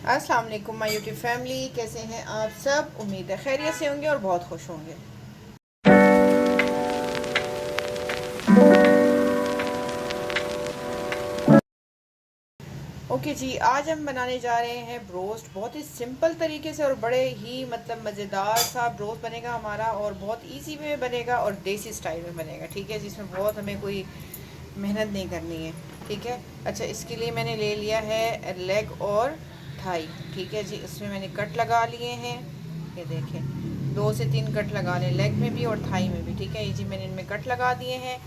अस्सलाम वालेकुम my YouTube family, कैसे हैं आप सब। उम्मीद है खैरियत से होंगे और बहुत खुश होंगे। ओके जी, आज हम बनाने जा रहे हैं ब्रोस्ट। बहुत ही सिंपल तरीके से और बड़े ही मज़ेदार सा ब्रोस्ट बनेगा हमारा, और बहुत इजी में बनेगा और देसी स्टाइल में बनेगा। ठीक है, जिसमें बहुत हमें कोई मेहनत नहीं करनी है। ठीक है, अच्छा, इसके लिए मैंने ले लिया है लेग और थाई। ठीक है जी, इसमें मैंने कट लगा लिए हैं। ये देखें, 2 से 3 कट लगा लें, लेग में भी और थाई में भी। ठीक है, ये जी मैंने इनमें कट लगा दिए हैं।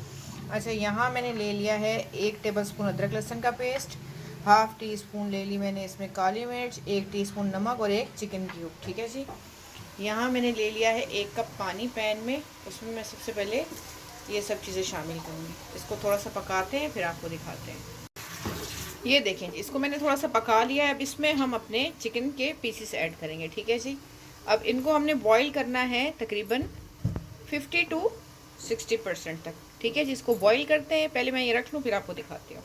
अच्छा, यहाँ मैंने ले लिया है 1 टेबलस्पून अदरक लहसुन का पेस्ट, हाफ़ टी स्पून ले ली मैंने इसमें काली मिर्च, 1 टीस्पून नमक और 1 चिकन क्यूब। ठीक है जी, यहाँ मैंने ले लिया है 1 कप पानी पैन में। उसमें मैं सबसे पहले ये सब चीज़ें शामिल करूँगी। इसको थोड़ा सा पकाते हैं, फिर आपको दिखाते हैं। ये देखें जी, इसको मैंने थोड़ा सा पका लिया है। अब इसमें हम अपने चिकन के पीसेस ऐड करेंगे। ठीक है जी, अब इनको हमने बॉईल करना है तकरीबन 50 से 60% तक। ठीक है जी, इसको बॉईल करते हैं। पहले मैं ये रख लूँ, फिर आपको दिखाती हूँ।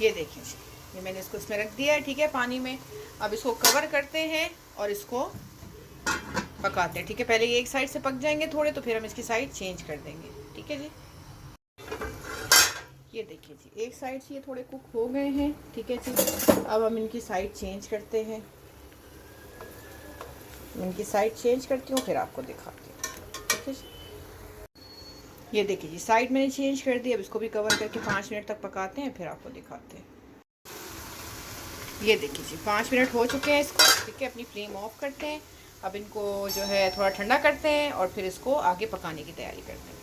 ये देखें जी, ये मैंने इसको इसमें रख दिया है। ठीक है, पानी में। अब इसको कवर करते हैं और इसको पकाते हैं। ठीक है, पहले ये एक साइड से पक जाएंगे थोड़े, तो फिर हम इसकी साइड चेंज कर देंगे। ठीक है जी, ये देखिए जी, एक साइड से ये थोड़े कुक हो गए हैं। ठीक है जी, अब हम इनकी साइड चेंज करते हैं। मैं इनकी साइड चेंज करती हूँ, फिर आपको दिखाती हूँ। ठीक है जी, ये देखिए जी, साइड मैंने चेंज कर दी। अब इसको भी कवर करके 5 मिनट तक पकाते हैं, फिर आपको दिखाते हैं। ये देखिए जी, 5 मिनट हो चुके हैं इसको। ठीक है, अपनी फ्लेम ऑफ करते हैं। अब इनको जो है थोड़ा ठंडा करते हैं और फिर इसको आगे पकाने की तैयारी करते हैं।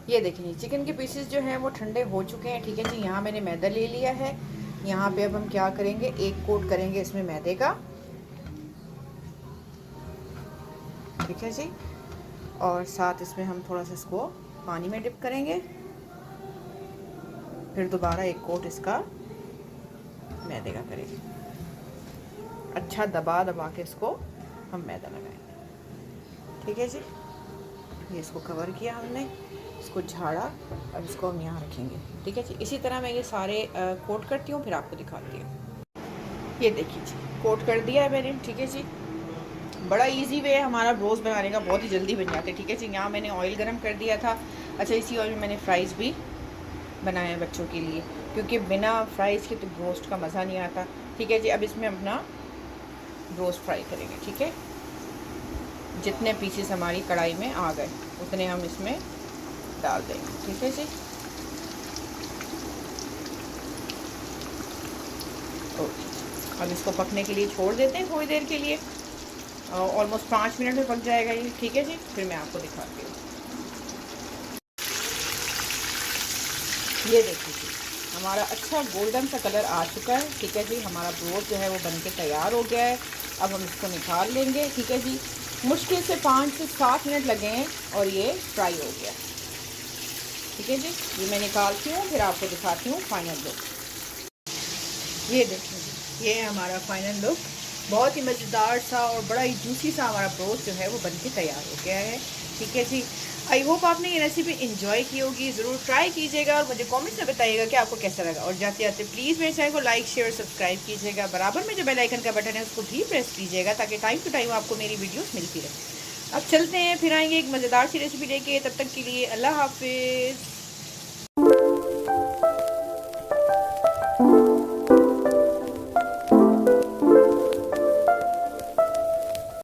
ये देखिए जी, चिकन के पीसेस जो हैं वो ठंडे हो चुके हैं। ठीक है जी, यहाँ मैंने मैदा ले लिया है। यहाँ पे अब हम क्या करेंगे, एक कोट करेंगे इसमें मैदे का। ठीक है जी, और साथ इसमें हम थोड़ा सा इसको पानी में डिप करेंगे। फिर दोबारा एक कोट इसका मैदे का करेंगे। अच्छा दबा दबा के इसको हम मैदा लगाएंगे। ठीक है जी, ये इसको कवर किया हमने, इसको झाड़ा। अब इसको हम यहाँ रखेंगे। ठीक है जी, इसी तरह मैं ये सारे कोट करती हूँ, फिर आपको दिखाती हूँ। ये देखिए जी, कोट कर दिया है मैंने। ठीक है जी, बड़ा इजी वे है हमारा रोज़ बनाने का, बहुत ही जल्दी बन जाते हैं। ठीक है जी, यहाँ मैंने ऑयल गरम कर दिया था। अच्छा, इसी ऑयल में मैंने फ्राइज़ भी बनाए हैं बच्चों के लिए, क्योंकि बिना फ्राइज़ के तो रोस्ट का मज़ा नहीं आता। ठीक है जी, अब इसमें अपना रोस्ट फ्राई करेंगे। ठीक है, जितने पीसेस हमारी कढ़ाई में आ गए उतने हम इसमें डाल देंगे। ठीक है जी, ओके। अब इसको पकने के लिए छोड़ देते हैं थोड़ी देर के लिए। ऑलमोस्ट 5 मिनट में पक जाएगा ये। ठीक है जी, फिर मैं आपको दिखाती हूँ। ये देखिए जी, हमारा अच्छा गोल्डन सा कलर आ चुका है। ठीक है जी, हमारा ब्रोस्ट जो है वो बनके तैयार हो गया है। अब हम इसको निकाल लेंगे। ठीक है जी, मुश्किल से 5 से 7 मिनट लगे हैं और ये फ्राई हो गया। ठीक है जी, ये मैं निकालती हूँ, फिर आपको दिखाती हूँ फाइनल लुक। ये देखिए जी, ये है हमारा फाइनल लुक। बहुत ही मज़ेदार सा और बड़ा ही जूसी सा हमारा ब्रोस्ट जो है वो बनके तैयार हो गया है। ठीक है जी, आई होप आपने ये रेसिपी इन्जॉय की होगी। ज़रूर ट्राई कीजिएगा और मुझे कमेंट्स में बताइएगा कि आपको कैसा लगा। और जाते जाते प्लीज़ मेरे चैनल को लाइक शेयर सब्सक्राइब कीजिएगा। बराबर में जो बेल आइकन का बटन है उसको भी प्रेस कीजिएगा, ताकि टाइम टू टाइम आपको मेरी वीडियोस मिलती रहे। अब चलते हैं, फिर आएंगे एक मज़ेदार सी रेसिपी लेके। तब तक के लिए अल्लाह हाफिज़।